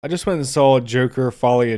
I just went and saw Joker Folie,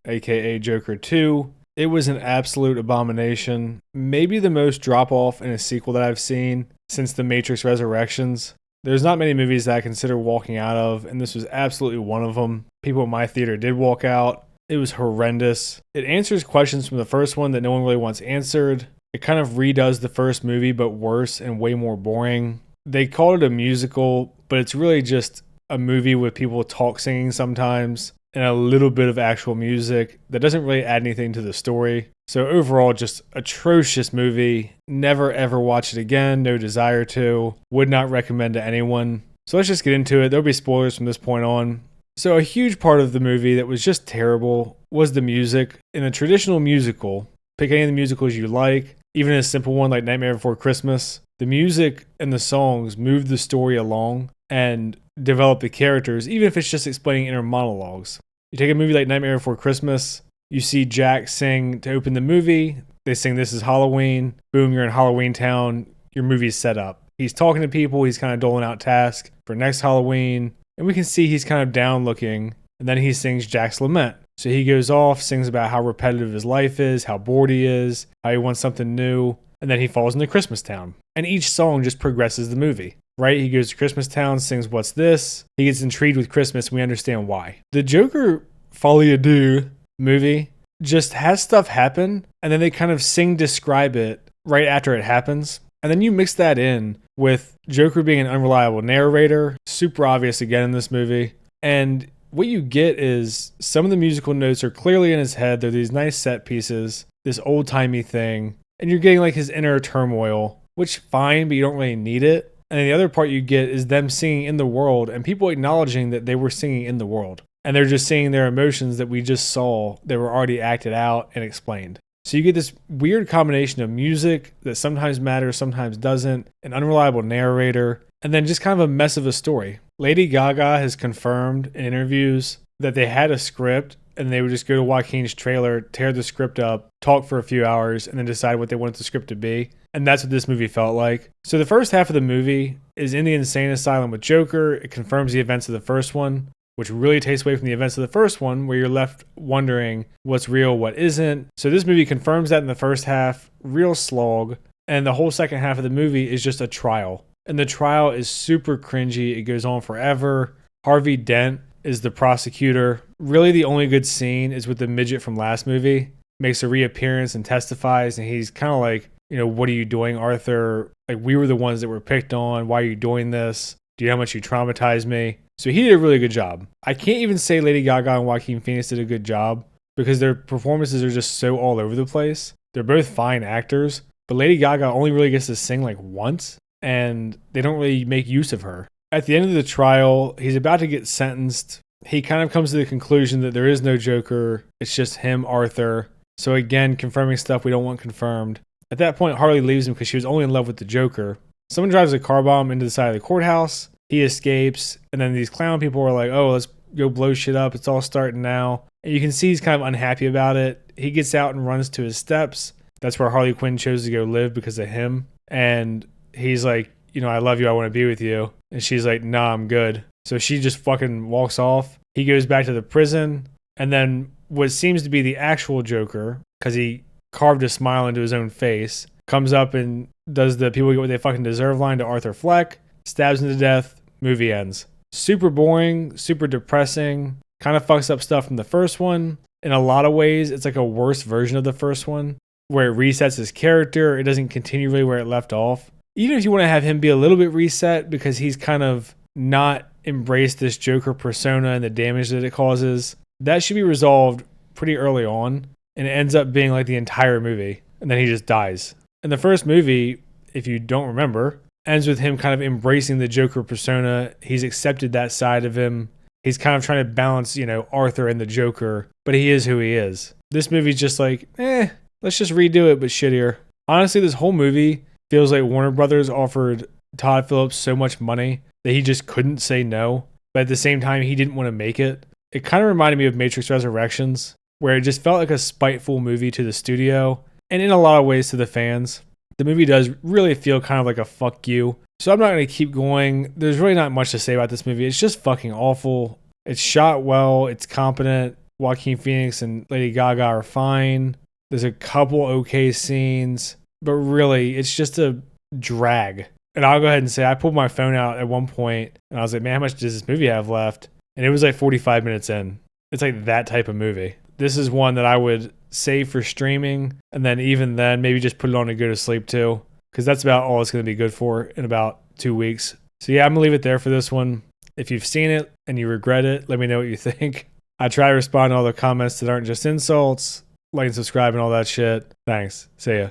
aka Joker 2. It was an absolute abomination. Maybe the most drop off in a sequel that I've seen since The Matrix Resurrections. There's not many movies that I consider walking out of, and this was absolutely one of them. People in my theater did walk out. It was horrendous. It answers questions from the first one that no one really wants answered. It kind of redoes the first movie, but worse and way more boring. They called it a musical, but it's really just a movie with people talk singing sometimes and a little bit of actual music that doesn't really add anything to the story. So overall, just atrocious movie. Never ever watch it again. No desire to. Would not recommend to anyone. So let's just get into it. There'll be spoilers from this point on. So a huge part of the movie that was just terrible was the music. In a traditional musical, pick any of the musicals you like, even a simple one like Nightmare Before Christmas, the music and the songs move the story along and develop the characters, even if it's just explaining inner monologues. You take a movie like Nightmare Before Christmas, you see Jack sing to open the movie. They sing This Is Halloween. Boom, you're in Halloween Town. Your movie's set up. He's talking to people. He's kind of doling out tasks for next Halloween. And we can see he's kind of down looking. And then he sings Jack's Lament. So he goes off, sings about how repetitive his life is, how bored he is, how he wants something new. And then he falls into Christmas Town. And each song just progresses the movie, right? He goes to Christmas Town, sings What's This? He gets intrigued with Christmas, and we understand why. The Joker Folie Deux movie just has stuff happen, and then they kind of describe it right after it happens. And then you mix that in with Joker being an unreliable narrator, super obvious again in this movie. And what you get is some of the musical notes are clearly in his head. They're these nice set pieces, this old-timey thing. And you're getting like his inner turmoil, which fine, but you don't really need it. And then the other part you get is them singing in the world and people acknowledging that they were singing in the world. And they're just seeing their emotions that we just saw that were already acted out and explained. So you get this weird combination of music that sometimes matters, sometimes doesn't, an unreliable narrator, and then just kind of a mess of a story. Lady Gaga has confirmed in interviews that they had a script and they would just go to Joaquin's trailer, tear the script up, talk for a few hours, and then decide what they wanted the script to be. And that's what this movie felt like. So the first half of the movie is in the insane asylum with Joker. It confirms the events of the first one, which really takes away from the events of the first one, where you're left wondering what's real, what isn't. So this movie confirms that in the first half, real slog. And the whole second half of the movie is just a trial. And the trial is super cringy. It goes on forever. Harvey Dent is the prosecutor. Really the only good scene is with the midget from last movie. Makes a reappearance and testifies, and he's kind of like, what are you doing, Arthur? Like, we were the ones that were picked on. Why are you doing this? Do you know how much you traumatized me? So he did a really good job. I can't even say Lady Gaga and Joaquin Phoenix did a good job because their performances are just so all over the place. They're both fine actors, but Lady Gaga only really gets to sing like once, and they don't really make use of her. At the end of the trial, he's about to get sentenced. He kind of comes to the conclusion that there is no Joker. It's just him, Arthur. So again, confirming stuff we don't want confirmed. At that point, Harley leaves him because she was only in love with the Joker. Someone drives a car bomb into the side of the courthouse. He escapes. And then these clown people are like, oh, let's go blow shit up. It's all starting now. And you can see he's kind of unhappy about it. He gets out and runs to his steps. That's where Harley Quinn chose to go live because of him. And he's like, I love you. I want to be with you. And she's like, nah, I'm good. So she just fucking walks off. He goes back to the prison. And then what seems to be the actual Joker, because he carved a smile into his own face, comes up and does the people get what they fucking deserve line to Arthur Fleck, stabs him to death, movie ends. Super boring, super depressing, kind of fucks up stuff from the first one. In a lot of ways, it's like a worse version of the first one, where it resets his character. It doesn't continue really where it left off. Even if you want to have him be a little bit reset because he's kind of not embraced this Joker persona and the damage that it causes, that should be resolved pretty early on. And it ends up being like the entire movie. And then he just dies. And the first movie, if you don't remember, ends with him kind of embracing the Joker persona. He's accepted that side of him. He's kind of trying to balance, Arthur and the Joker, but he is who he is. This movie's just like, let's just redo it, but shittier. Honestly, this whole movie feels like Warner Brothers offered Todd Phillips so much money that he just couldn't say no. But at the same time, he didn't want to make it. It kind of reminded me of Matrix Resurrections, where it just felt like a spiteful movie to the studio, and in a lot of ways to the fans. The movie does really feel kind of like a fuck you. So I'm not going to keep going. There's really not much to say about this movie. It's just fucking awful. It's shot well. It's competent. Joaquin Phoenix and Lady Gaga are fine. There's a couple okay scenes, but really, it's just a drag. And I'll go ahead and say I pulled my phone out at one point, and I was like, man, how much does this movie have left? And it was like 45 minutes in. It's like that type of movie. This is one that I would save for streaming, and then even then, maybe just put it on and go to sleep too, because that's about all it's going to be good for in about 2 weeks. So yeah, I'm going to leave it there for this one. If you've seen it and you regret it, let me know what you think. I try to respond to all the comments that aren't just insults. Like and subscribe and all that shit. Thanks. See ya.